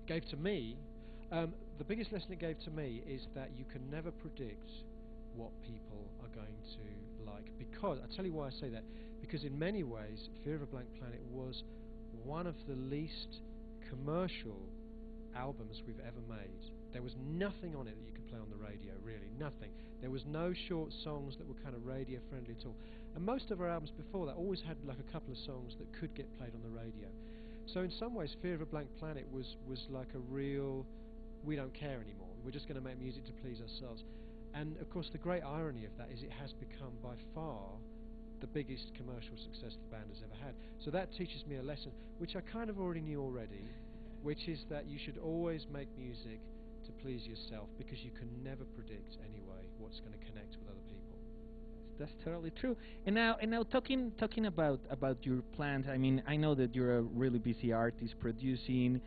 gave to me, the biggest lesson it gave to me is that you can never predict what people are going to like. Because, I'll tell you why I say that, because in many ways, Fear of a Blank Planet was one of the least commercial albums we've ever made. There was nothing on it that you could play on the radio, really, nothing. There was no short songs that were kind of radio friendly at all. And most of our albums before that always had like a couple of songs that could get played on the radio. So in some ways, Fear of a Blank Planet was like a real, we don't care anymore. We're just going to make music to please ourselves. And of course, the great irony of that is it has become by far the biggest commercial success the band has ever had. So that teaches me a lesson, which I kind of already knew already, which is that you should always make music to please yourself, because you can never predict anyway what's going to connect with other people. That's totally true. And now talking about your plans. I mean, I know that you're a really busy artist, producing,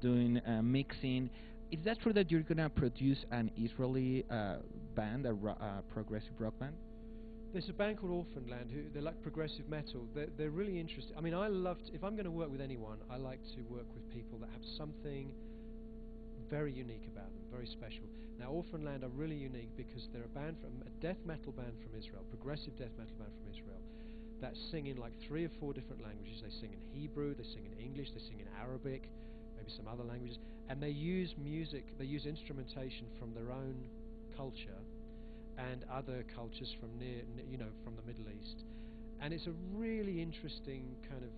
doing mixing. Is that true that you're gonna produce an Israeli band, a progressive rock band? There's a band called Orphanland, who they're like progressive metal. They're really interesting. I mean, I love if I'm going to work with anyone, I like to work with people that have something very unique about them, very special. Now, Orphanland are really unique because they're a death metal band from Israel, progressive death metal band from Israel, that sing in like 3 or 4 different languages. They sing in Hebrew, they sing in English, they sing in Arabic, maybe some other languages, and they use music, they use instrumentation from their own culture and other cultures from from the Middle East. And it's a really interesting kind of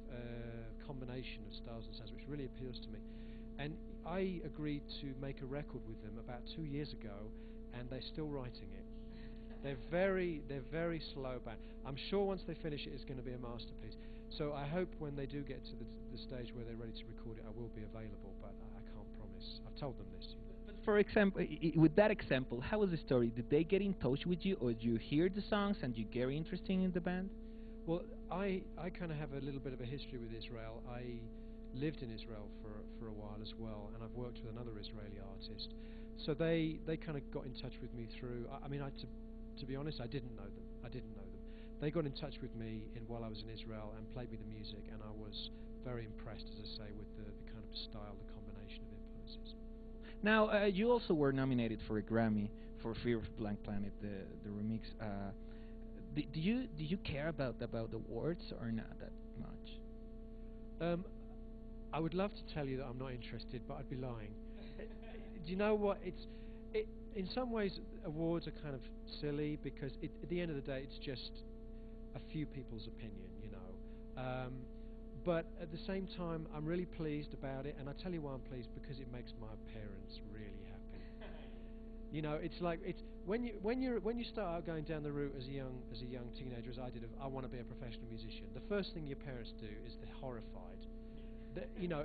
combination of styles and sounds, which really appeals to me. And I agreed to make a record with them about 2 years ago, and they're still writing it. They're very slow band. I'm sure once they finish it, it's going to be a masterpiece. So I hope when they do get to the stage where they're ready to record it, I will be available, but I can't promise. I've told them this. But for example, with that example, how was the story? Did they get in touch with you, or did you hear the songs and you get interested in the band? Well, I kind of have a little bit of a history with Israel. I lived in Israel for a while as well, and I've worked with another Israeli artist. So they kind of got in touch with me through. I mean, to be honest, I didn't know them. They got in touch with me while I was in Israel and played me the music, and I was very impressed, as I say, with the kind of style, the combination of influences. Now, you also were nominated for a Grammy for Fear of Blank Planet, the remix. Do you care about the awards or not that much? I would love to tell you that I'm not interested, but I'd be lying. Do you know what? In some ways, awards are kind of silly because at the end of the day, it's just a few people's opinion, but at the same time, I'm really pleased about it, and I tell you why I'm pleased, because it makes my parents really happy. It's like when you start out going down the route as a young teenager, as I did, of I want to be a professional musician. The first thing your parents do is they're horrified.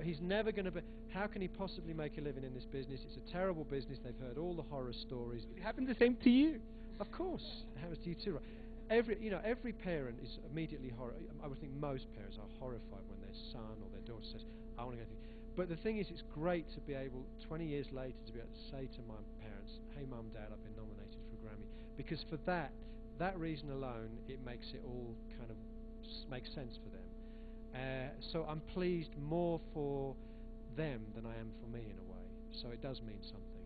He's never going to be. How can he possibly make a living in this business? It's a terrible business. They've heard all the horror stories. It happened the same to you. Of course, it happens to you too. Right? Every parent is immediately I would think most parents are horrified when their son or their daughter says, "I want to go." But the thing is, it's great to be able, 20 years later, to be able to say to my parents, "Hey, Mum, Dad, I've been nominated for a Grammy," because for that reason alone, it makes it all kind of make sense for them. So I'm pleased more for them than I am for me in a way. So it does mean something.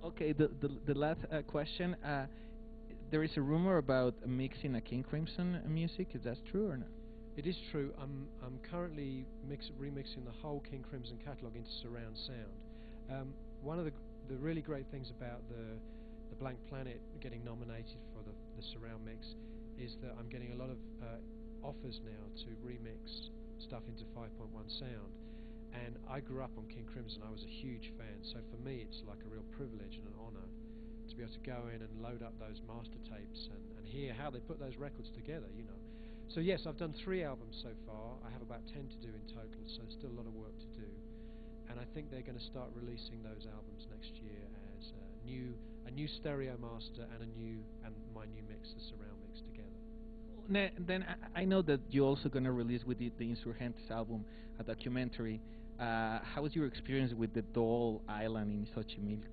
Yeah. Okay, the last question. There is a rumor about mixing a King Crimson music. Is that true or not? It is true. I'm currently remixing the whole King Crimson catalogue into surround sound. One of the really great things about the Blank Planet getting nominated for the surround mix is that I'm getting a lot of offers now to remix stuff into 5.1 sound, and I grew up on King Crimson. I was a huge fan, so for me it's like a real privilege and an honour to be able to go in and load up those master tapes and hear how they put those records together, So yes, I've done 3 albums so far. I have about 10 to do in total, so there's still a lot of work to do, and I think they're going to start releasing those albums next year as a new stereo master and my new mix, the surround mix, together. Then I know that you're also going to release with the Insurgentes album a documentary. How was your experience with the Doll Island in Xochimilco?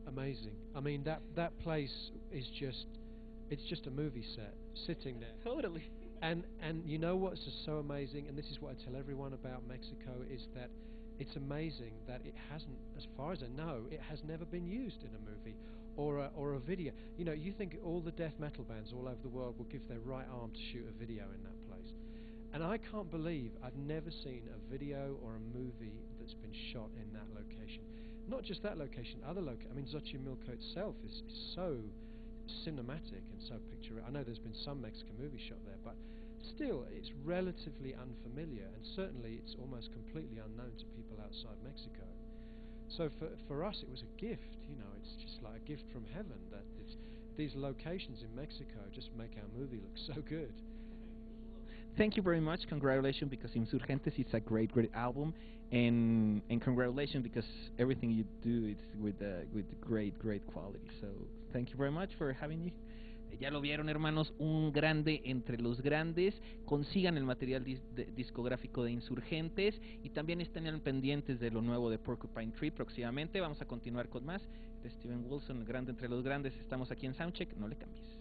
Amazing. I mean, that place is just a movie set, sitting there. Totally. And you know what's just so amazing, and this is what I tell everyone about Mexico, is that it's amazing that it hasn't, as far as I know, it has never been used in a movie or a video. You know, you think all the death metal bands all over the world will give their right arm to shoot a video in that place. And I can't believe I've never seen a video or a movie that's been shot in that location. Not just that location, other I mean, Xochimilco itself is so cinematic and so picturesque. I know there's been some Mexican movies shot there, but still, it's relatively unfamiliar, and certainly it's almost completely unknown to people outside Mexico. So for us, it was a gift. You know, it's just like a gift from heaven that these locations in Mexico just make our movie look so good. Thank you very much. Congratulations, because Insurgentes is a great album, and congratulations because everything you do is with great quality. So thank you very much for having me. Ya lo vieron, hermanos, un grande entre los grandes. Consigan el material discográfico de Insurgentes y también estén pendientes de lo nuevo de Porcupine Tree próximamente. Vamos a continuar con más de Steven Wilson, el grande entre los grandes. Estamos aquí en Soundcheck, no le cambies.